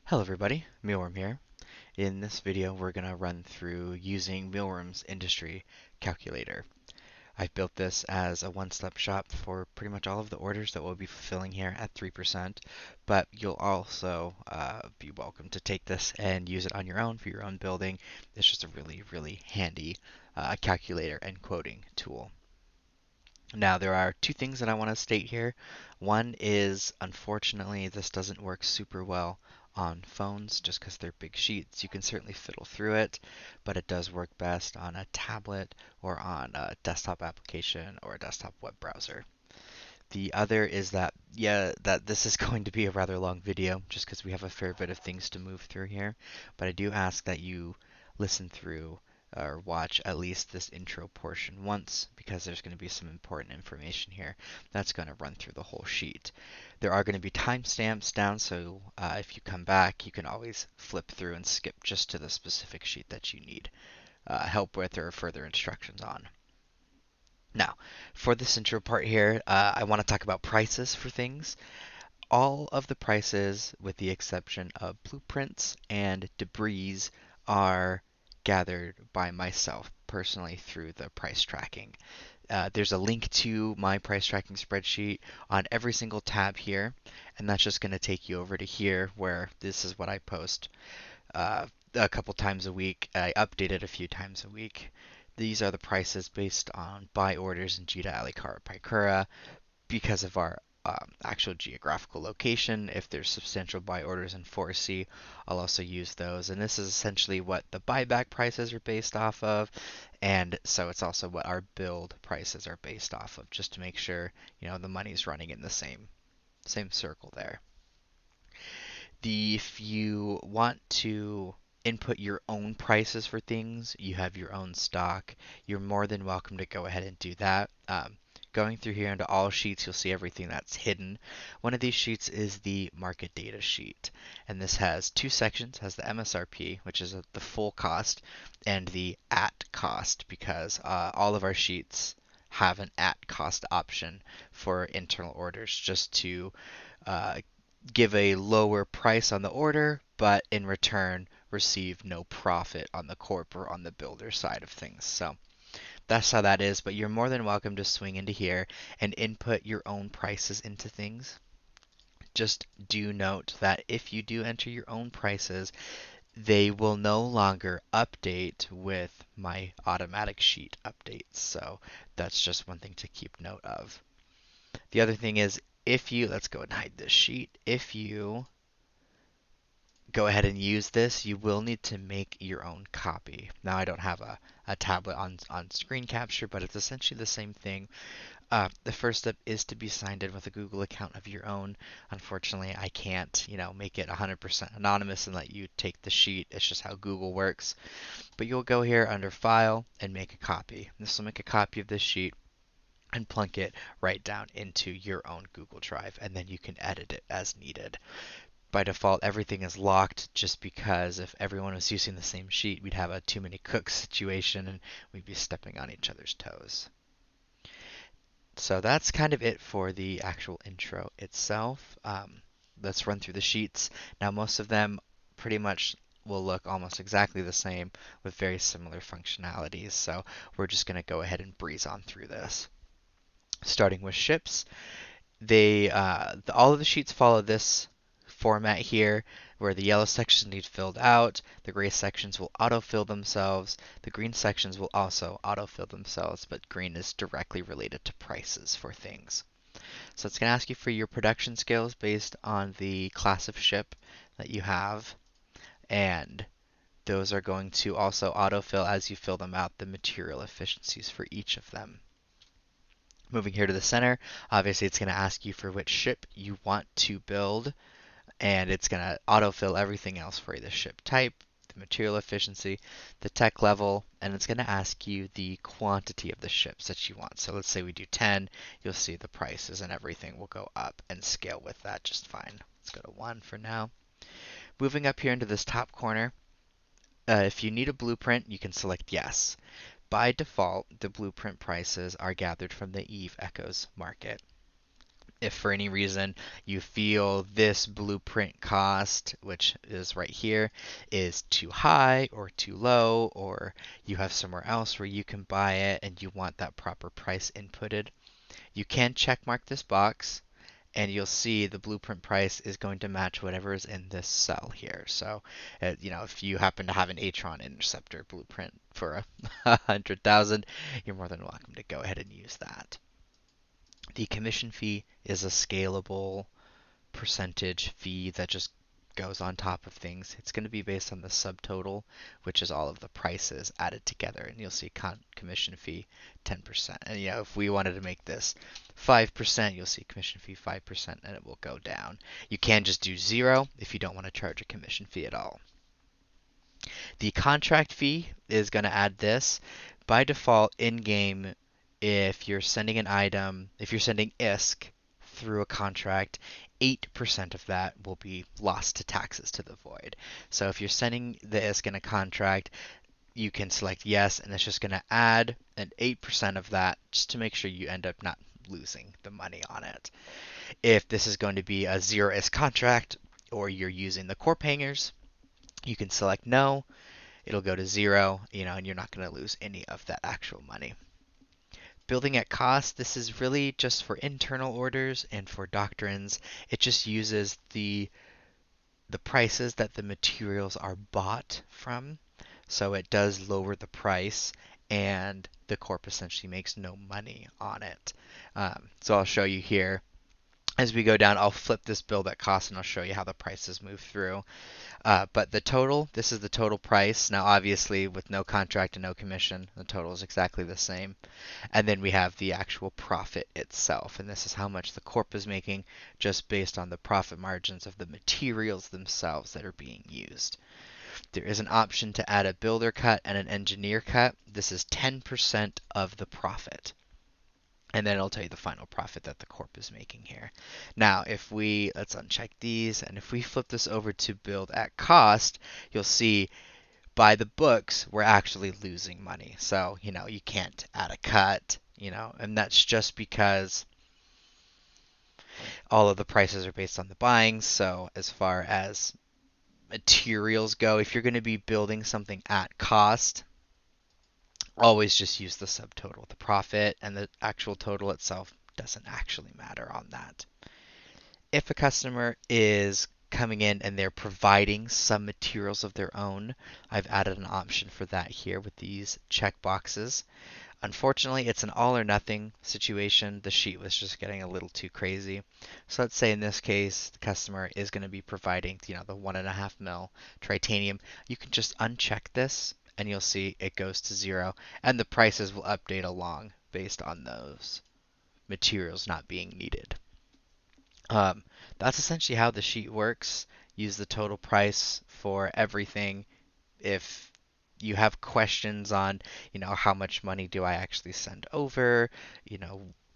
Hello everybody, Mealworm here. In this video we're going to run through using Mealworm's industry calculator. I've built this as a one-stop shop for pretty much all of the orders that we'll be fulfilling here at 3%, but you'll also be welcome to take this and use it on your own for your own building. It's just a really handy calculator and quoting tool. Now, there are two things that I want to state here. One is, unfortunately, this doesn't work super well on phones just because they're big sheets. You can certainly fiddle through it, but it does work best on a tablet or on a desktop application or a desktop web browser. The other is that, yeah, that this is going to be a rather long video just because we have a fair bit of things to move through here, but I do ask that you listen through or watch at least this intro portion once because there's going to be some important information here that's going to run through the whole sheet. There are going to be timestamps down, so if you come back, you can always flip through and skip just to the specific sheet that you need help with or further instructions on. Now, for this intro part here, I want to talk about prices for things. All of the prices, with the exception of blueprints and debris, are gathered by myself personally through the price tracking. There's a link to my price tracking spreadsheet on every single tab here, and that's just going to take you over to here where this is what I post a couple times a week. I update it a few times a week. These are the prices based on buy orders in Jita, Alikara, Paikura because of our actual geographical location. If there's substantial buy orders in 4C, I'll also use those. And this is essentially what the buyback prices are based off of. And so it's also what our build prices are based off of, just to make sure, the money's running in the same circle there. If you want to input your own prices for things, you have your own stock, you're more than welcome to go ahead and do that. Going through here into all sheets, you'll see everything that's hidden. One of these sheets is the market data sheet, and this has two sections, has the MSRP, which is the full cost, and the at cost, because all of our sheets have an at cost option for internal orders, just to uh, give a lower price on the order, but in return receive no profit on the corp or on the builder side of things. So that's how that is, but you're more than welcome to swing into here and input your own prices into things. Just do note that if you do enter your own prices, they will no longer update with my automatic sheet updates. So that's just one thing to keep note of. The other thing is, let's go and hide this sheet. If you go ahead and use this, you will need to make your own copy. Now, I don't have a tablet on screen capture, but it's essentially the same thing. The first step is to be signed in with a Google account of your own. Unfortunately, I can't, make it 100% anonymous and let you take the sheet. It's just how Google works. But you'll go here under File and make a copy. This will make a copy of this sheet and plunk it right down into your own Google Drive, and then you can edit it as needed. By default, everything is locked just because if everyone was using the same sheet, we'd have a too many cooks situation and we'd be stepping on each other's toes. So that's kind of it for the actual intro itself. Let's run through the sheets. Now, most of them pretty much will look almost exactly the same with very similar functionalities. So we're just going to go ahead and breeze on through this. Starting with ships, all of the sheets follow this format here, where the yellow sections need filled out, the gray sections will autofill themselves, the green sections will also autofill themselves, but green is directly related to prices for things. So it's going to ask you for your production skills based on the class of ship that you have, and those are going to also autofill as you fill them out the material efficiencies for each of them. Moving here to the center, obviously it's going to ask you for which ship you want to build, and it's going to autofill everything else for you. The ship type, the material efficiency, the tech level, and it's going to ask you the quantity of the ships that you want. So let's say we do 10, you'll see the prices and everything will go up and scale with that just fine. Let's go to 1 for now. Moving up here into this top corner, if you need a blueprint, you can select yes. By default, the blueprint prices are gathered from the Eve Echoes market. If for any reason you feel this blueprint cost, which is right here, is too high or too low, or you have somewhere else where you can buy it and you want that proper price inputted, you can check mark this box and you'll see the blueprint price is going to match whatever is in this cell here. So, if you happen to have an Atron interceptor blueprint for 100,000, you're more than welcome to go ahead and use that. The commission fee is a scalable percentage fee that just goes on top of things. It's going to be based on the subtotal, which is all of the prices added together, and you'll see commission fee 10%. And if we wanted to make this 5%, you'll see commission fee 5%, and it will go down. You can just do 0 if you don't want to charge a commission fee at all. The contract fee is going to add this. By default, in game, if you're sending an item, if you're sending ISK through a contract, 8% of that will be lost to taxes to the void. So if you're sending the ISK in a contract, you can select yes, and it's just going to add an 8% of that just to make sure you end up not losing the money on it. If this is going to be a 0 ISK contract, or you're using the corp hangers, you can select no. It'll go to 0, and you're not going to lose any of that actual money. Building at cost, this is really just for internal orders and for doctrines. It just uses the prices that the materials are bought from. So it does lower the price, and the corp essentially makes no money on it. So I'll show you here. As we go down, I'll flip this build at cost and I'll show you how the prices move through. But the total, this is the total price. Now, obviously, with no contract and no commission, the total is exactly the same. And then we have the actual profit itself. And this is how much the corp is making just based on the profit margins of the materials themselves that are being used. There is an option to add a builder cut and an engineer cut. This is 10% of the profit. And then it'll tell you the final profit that the corp is making here. Now, let's uncheck these, and if we flip this over to build at cost, you'll see by the books, we're actually losing money. So, you can't add a cut, and that's just because all of the prices are based on the buying. So as far as materials go, if you're going to be building something at cost, always just use the subtotal. The profit and the actual total itself doesn't actually matter on that. If a customer is coming in and they're providing some materials of their own, I've added an option for that here with these check boxes. Unfortunately, it's an all or nothing situation. The sheet was just getting a little too crazy. So let's say in this case, the customer is going to be providing, the 1.5 mil titanium. You can just uncheck this and you'll see it goes to 0, and the prices will update along based on those materials not being needed. That's essentially how the sheet works. Use the total price for everything. If you have questions on, how much money do I actually send over,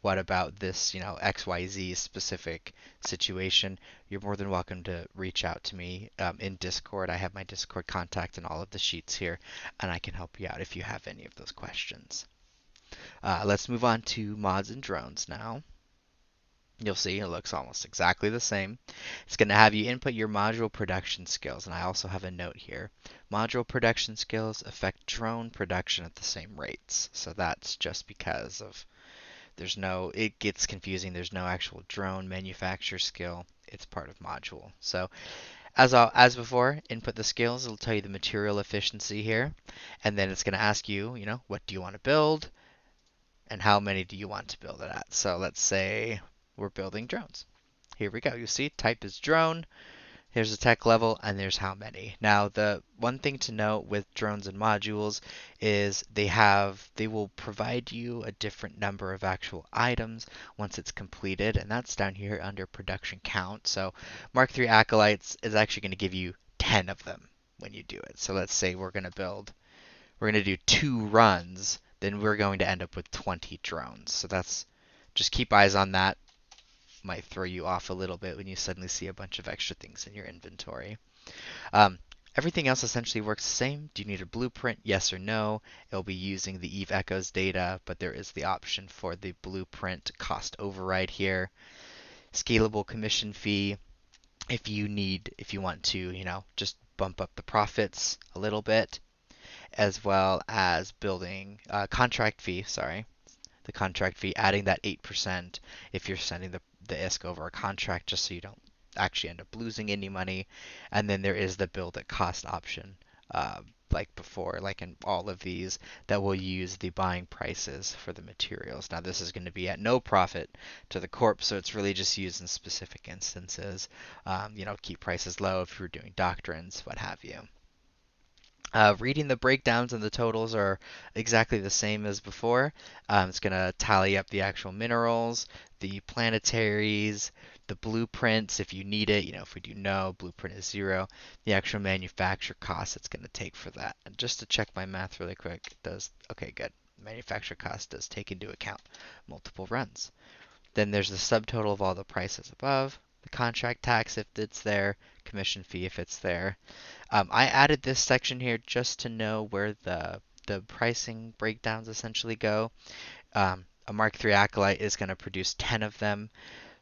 what about this, XYZ specific situation, you're more than welcome to reach out to me in Discord. I have my Discord contact and all of the sheets here, and I can help you out if you have any of those questions. Let's move on to mods and drones now. You'll see it looks almost exactly the same. It's going to have you input your module production skills, and I also have a note here. Module production skills affect drone production at the same rates. So that's just because of it gets confusing. There's no actual drone manufacturer skill. It's part of module. So as before, input the skills. It'll tell you the material efficiency here, and then it's going to ask you, what do you want to build, and how many do you want to build it at. So let's say we're building drones. Here we go. You see, type is drone. Here's the tech level, and there's how many. Now, the one thing to note with drones and modules is they will provide you a different number of actual items once it's completed, and that's down here under production count. So Mark III Acolytes is actually going to give you 10 of them when you do it. So let's say we're going to do 2 runs, then we're going to end up with 20 drones. So just keep eyes on that. Might throw you off a little bit when you suddenly see a bunch of extra things in your inventory. Everything else essentially works the same. Do you need a blueprint? Yes or no. It'll be using the Eve Echoes data, but there is the option for the blueprint cost override here. Scalable commission fee if you want to, just bump up the profits a little bit, as well as building contract fee, sorry, the contract fee, adding that 8% if you're sending the ISK over a contract, just so you don't actually end up losing any money. And then there is the build at cost option, uh, like before, like in all of these, that will use the buying prices for the materials. Now, this is going to be at no profit to the corp, so it's really just used in specific instances. Keep prices low if you're doing doctrines, what have you. Reading the breakdowns and the totals are exactly the same as before. It's going to tally up the actual minerals, the planetaries, the blueprints if you need it. If we do no, blueprint is 0. The actual manufacture cost it's going to take for that. And just to check my math really quick, it does, okay, good. Manufacture cost does take into account multiple runs. Then there's the subtotal of all the prices above, the contract tax if it's there, commission fee if it's there. I added this section here just to know where the pricing breakdowns essentially go. A Mark III Acolyte is going to produce 10 of them,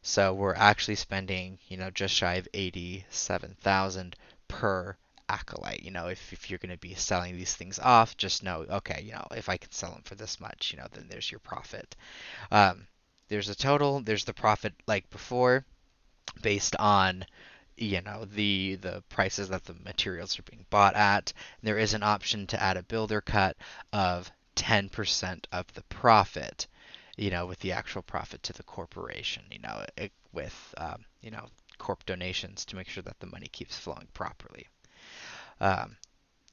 so we're actually spending, just shy of 87,000 per Acolyte. If you're going to be selling these things off, just know, okay, if I can sell them for this much, then there's your profit. Um, there's a total, there's the profit like before, based on the prices that the materials are being bought at. There is an option to add a builder cut of 10% of the profit, with the actual profit to the corporation, with corp donations to make sure that the money keeps flowing properly. Um,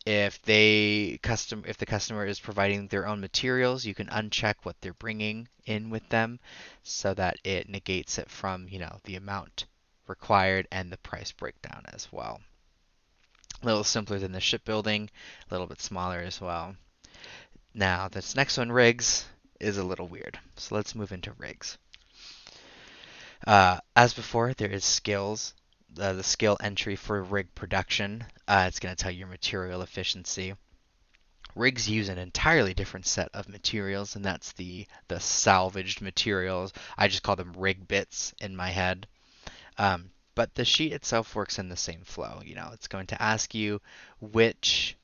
if the customer is providing their own materials, you can uncheck what they're bringing in with them so that it negates it from, the amount required and the price breakdown as well. A little simpler than the shipbuilding, a little bit smaller as well. Now, this next one, rigs, is a little weird. So let's move into rigs. As before, there is skills. The skill entry for rig production. It's going to tell you your material efficiency. Rigs use an entirely different set of materials, and that's the salvaged materials. I just call them rig bits in my head. But the sheet itself works in the same flow. It's going to ask you which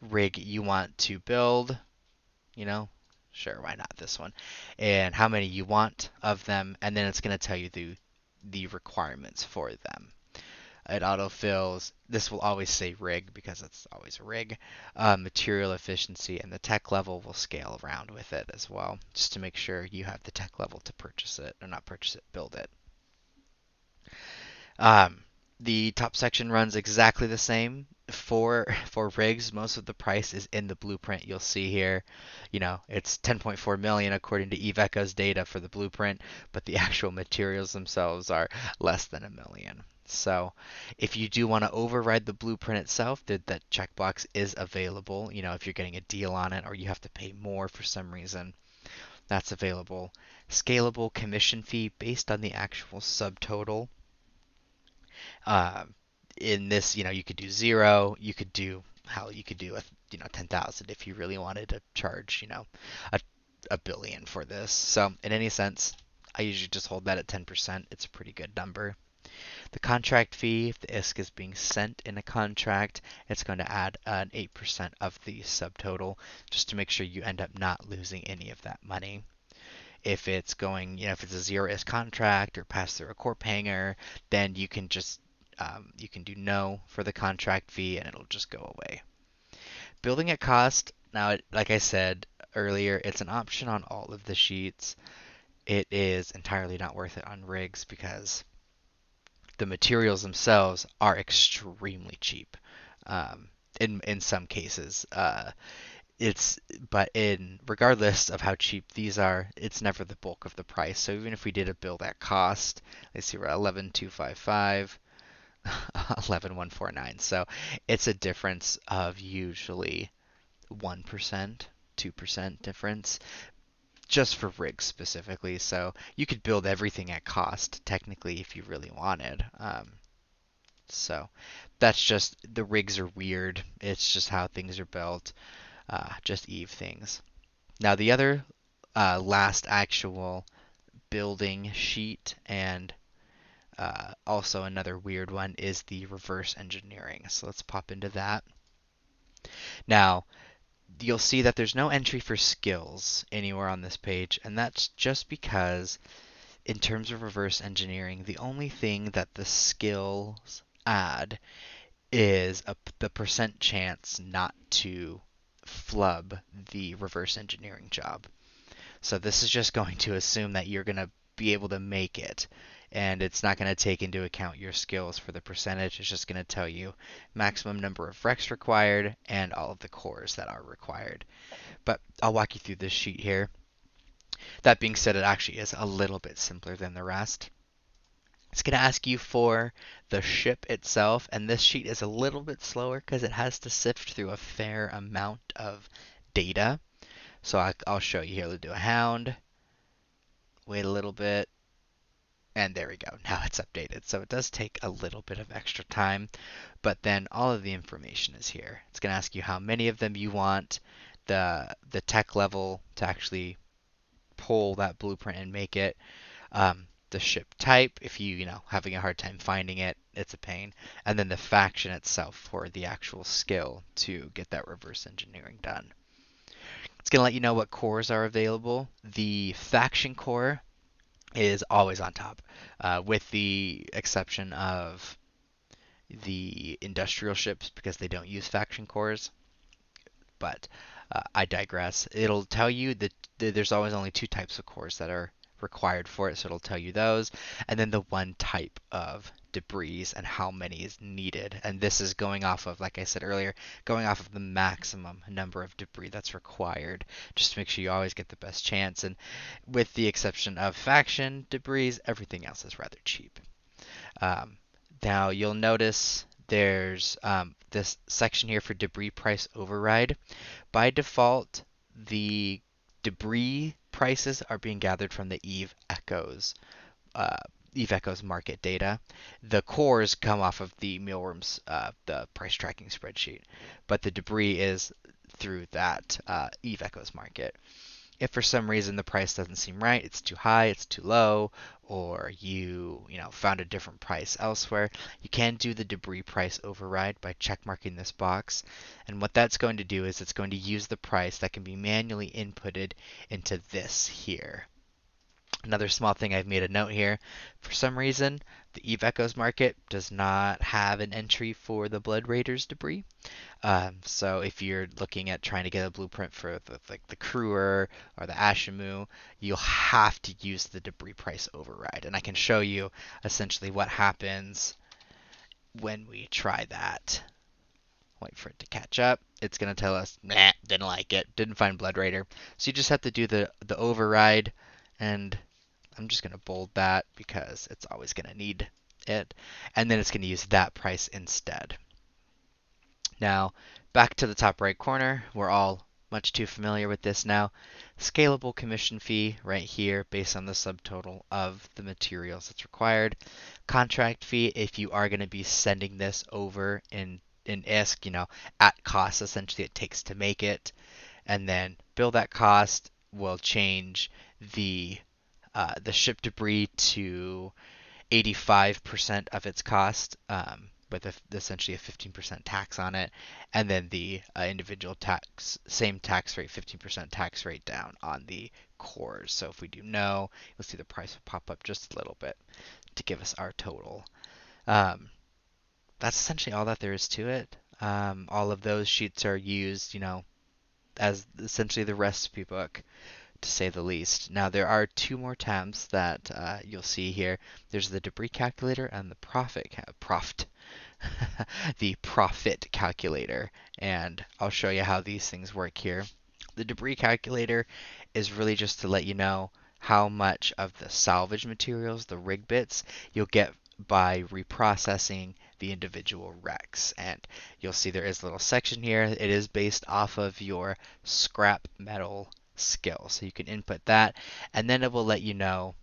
rig you want to build. Sure, why not this one? And how many you want of them, and then it's going to tell you the requirements for them. It autofills. This will always say rig because it's always a rig. Material efficiency and the tech level will scale around with it as well, just to make sure you have the tech level to purchase it, or not purchase it, build it. Um, the top section runs exactly the same for rigs. Most of the price is in the blueprint you'll see here. It's 10.4 million according to Iveco's data for the blueprint, but the actual materials themselves are less than a million. So if you do want to override the blueprint itself, that checkbox is available. If you're getting a deal on it or you have to pay more for some reason, that's available. Scalable commission fee based on the actual subtotal. Um, in this, you could do 0. You could do 10,000 if you really wanted to charge, a, a billion for this. So in any sense, I usually just hold that at 10%. It's a pretty good number. The contract fee, if the ISK is being sent in a contract, it's going to add an 8% of the subtotal just to make sure you end up not losing any of that money. If it's going, if it's a 0 ISK contract or pass through a corp hanger, then you can just you can do no for the contract fee and it'll just go away. Building at cost, now, like I said earlier, it's an option on all of the sheets. It is entirely not worth it on rigs because the materials themselves are extremely cheap. In some cases, it's but in regardless of how cheap these are, it's never the bulk of the price. So even if we did a build at cost, let's see, we're at 11,255. 11,149. So it's a difference of usually 1%, 2% difference just for rigs specifically. So you could build everything at cost technically if you really wanted. So that's just the rigs are weird. It's just how things are built. Just Eve things. Now the other last actual building sheet, and also another weird one is the reverse engineering. So let's pop into that. Now, you'll see that there's no entry for skills anywhere on this page, and that's just because in terms of reverse engineering, the only thing that the skills add is the percent chance not to flub the reverse engineering job. So this is just going to assume that you're going to be able to make it. And it's not going to take into account your skills for the percentage. It's just going to tell you maximum number of recs required and all of the cores that are required. But I'll walk you through this sheet here. That being said, it actually is a little bit simpler than the rest. It's going to ask you for the ship itself, and this sheet is a little bit slower because it has to sift through a fair amount of data. So I'll show you here. Let's do a hound. Wait a little bit. And there we go. Now it's updated. So it does take a little bit of extra time, but then all of the information is here. It's going to ask you how many of them you want, the tech level to actually pull that blueprint and make it, the ship type if having a hard time finding it, it's a pain, and then the faction itself for the actual skill to get that reverse engineering done. It's going to let you know what cores are available. The faction core is always on top, with the exception of the industrial ships because they don't use faction cores. But I digress. It'll tell you that there's always only two types of cores that are required for it, so it'll tell you those, and then the one type of debris and how many is needed. And this is going off of, like I said earlier, going off of the maximum number of debris that's required, just to make sure you always get the best chance. And with the exception of faction debris, everything else is rather cheap. Now you'll notice there's this section here for debris price override. By default, the debris prices are being gathered from the uh, Eve Echoes market data. The cores come off of the Mealworm's the price tracking spreadsheet, but the debris is through that Eve Echoes market. If for some reason the price doesn't seem right, it's too high, it's too low, or you found a different price elsewhere, you can do the debris price override by checkmarking this box. And what that's going to do is it's going to use the price that can be manually inputted into this here. Another small thing I've made a note here. For some reason, the Eve Echoes market does not have an entry for the Blood Raiders debris. So if you're looking at trying to get a blueprint for the Crewer or the Ashimu, you'll have to use the debris price override. And I can show you essentially what happens when we try that. Wait for it to catch up. It's going to tell us, nah, didn't like it, didn't find Blood Raider. So you just have to do the override, and I'm just going to bold that because it's always going to need it. And then it's going to use that price instead. Now, back to the top right corner. We're all much too familiar with this now. Scalable commission fee right here based on the subtotal of the materials that's required. Contract fee if you are going to be sending this over in ISK, at cost essentially it takes to make it. And then bill that cost will change the ship debris to 85% of its cost, with essentially a 15% tax on it, and then the individual tax, same tax rate, 15% tax rate down on the cores. So if we do no, you'll see the price will pop up just a little bit to give us our total. That's essentially all that there is to it. All of those sheets are used, as essentially the recipe book, to say the least. Now there are two more tabs that you'll see here. There's the debris calculator and the the profit calculator, and I'll show you how these things work here. The debris calculator is really just to let you know how much of the salvage materials, the rig bits, you'll get by reprocessing the individual wrecks. And you'll see there is a little section here. It is based off of your scrap metal skill. So you can input that, and then it will let you know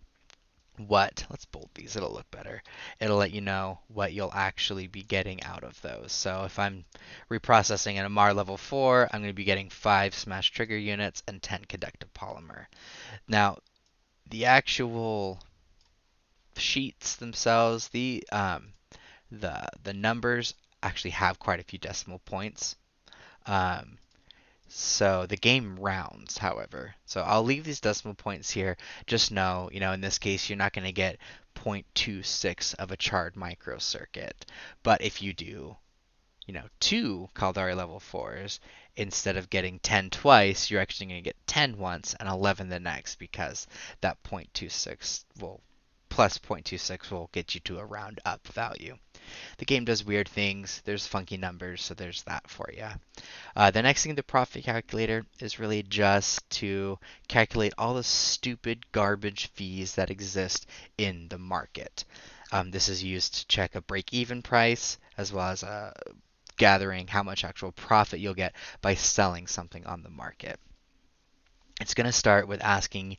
let's bold these, it'll look better. It'll let you know what you'll actually be getting out of those. So if I'm reprocessing an Amar level 4, I'm going to be getting 5 smash trigger units and 10 conductive polymer. Now, the actual sheets themselves, the numbers actually have quite a few decimal points. Um, so the game rounds, however. So I'll leave these decimal points here. Just know, in this case, you're not going to get 0.26 of a charred microcircuit. But if you do, two Caldari level 4s, instead of getting 10 twice, you're actually going to get 10 once and 11 the next, because that 0.26 will plus 0.26 will get you to a round up value. The game does weird things. There's funky numbers, so there's that for you. The next thing, the profit calculator, is really just to calculate all the stupid garbage fees that exist in the market. This is used to check a break-even price, as well as gathering how much actual profit you'll get by selling something on the market. It's going to start with asking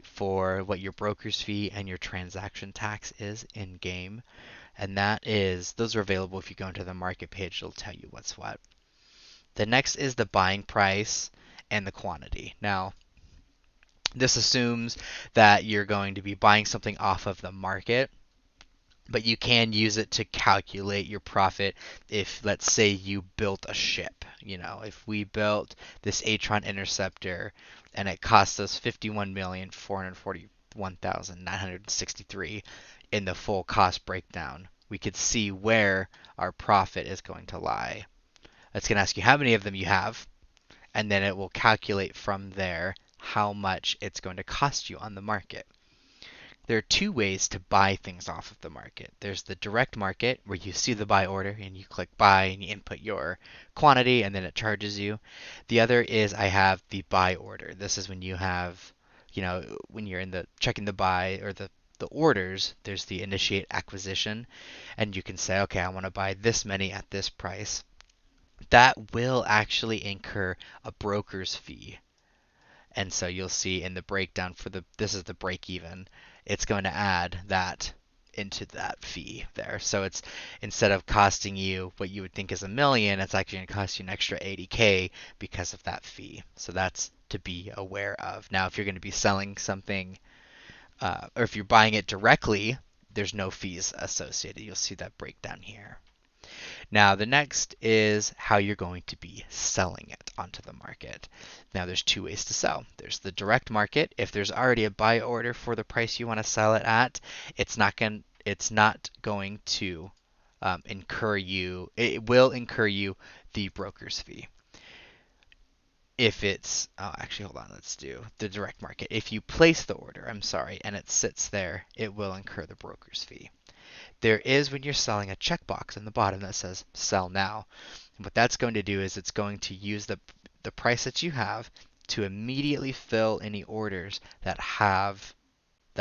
for what your broker's fee and your transaction tax is in game. And those are available if you go into the market page. It'll tell you what's what. The next is the buying price and the quantity. Now, this assumes that you're going to be buying something off of the market, but you can use it to calculate your profit if, let's say, you built a ship. If we built this Atron Interceptor and it cost us 51,441,963 in the full cost breakdown, we could see where our profit is going to lie. It's going to ask you how many of them you have, and then it will calculate from there how much it's going to cost you on the market. There are two ways to buy things off of the market. There's the direct market, where you see the buy order and you click buy and you input your quantity and then it charges you. The other is I have the buy order. This is when you have, when you're in the checking the buy or the orders, there's the initiate acquisition, and you can say, okay, I want to buy this many at this price. That will actually incur a broker's fee. And so you'll see in the breakdown this is the break even, it's going to add that into that fee there. So it's, instead of costing you what you would think is $1 million, it's actually going to cost you an extra 80K because of that fee. So that's to be aware of. Now, if you're going to be selling something, or if you're buying it directly, there's no fees associated. You'll see that breakdown here. Now, the next is how you're going to be selling it onto the market. Now, there's two ways to sell. There's the direct market. If there's already a buy order for the price you want to sell it at, it's not going to incur you. It will incur you the broker's fee. If it's, actually, hold on, let's do the direct market. If you place the order, and it sits there, it will incur the broker's fee. There is, when you're selling, a checkbox in the bottom that says sell now. And what that's going to do is it's going to use the price that you have to immediately fill any orders that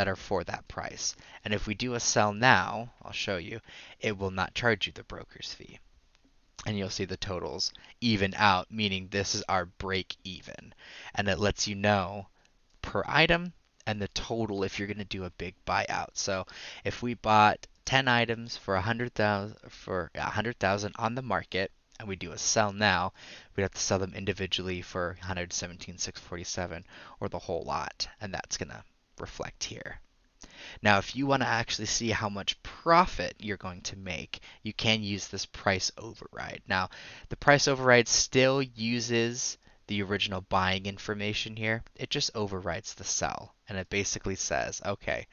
are for that price. And if we do a sell now, I'll show you, it will not charge you the broker's fee. And you'll see the totals even out, meaning this is our break even. And it lets you know per item and the total if you're going to do a big buyout. So if we bought 10 items for 100,000 on the market, and we do a sell now, we'd have to sell them individually for 117,647 or the whole lot, and that's going to reflect here. Now, if you want to actually see how much profit you're going to make, you can use this price override. Now, the price override still uses the original buying information here. It just overrides the sell, and it basically says, okay,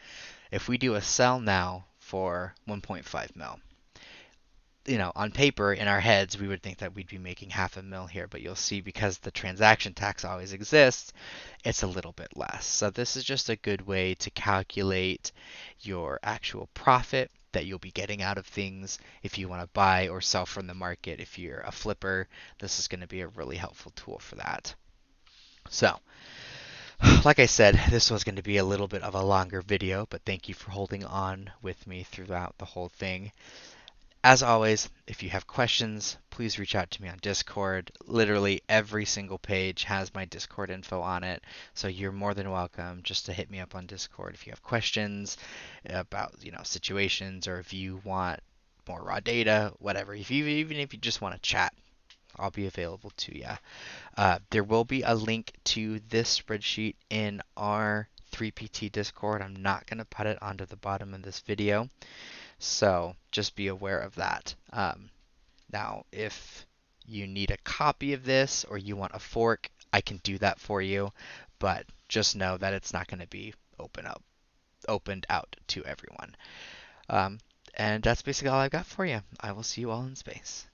if we do a sell now for 1.5 mil, on paper, in our heads, we would think that we'd be making $500,000 here, but you'll see, because the transaction tax always exists, it's a little bit less. So this is just a good way to calculate your actual profit that you'll be getting out of things if you want to buy or sell from the market. If you're a flipper, this is going to be a really helpful tool for that. So, like I said, this was going to be a little bit of a longer video, but thank you for holding on with me throughout the whole thing. As always, if you have questions, please reach out to me on Discord. Literally every single page has my Discord info on it, so you're more than welcome just to hit me up on Discord if you have questions about, situations, or if you want more raw data, whatever. Even if you just want to chat, I'll be available to you. There will be a link to this spreadsheet in our 3PT Discord. I'm not going to put it onto the bottom of this video, so just be aware of that. Now, if you need a copy of this or you want a fork, I can do that for you, but just know that it's not going to be opened out to everyone. Um, and that's basically all I've got for you. I will see you all in space.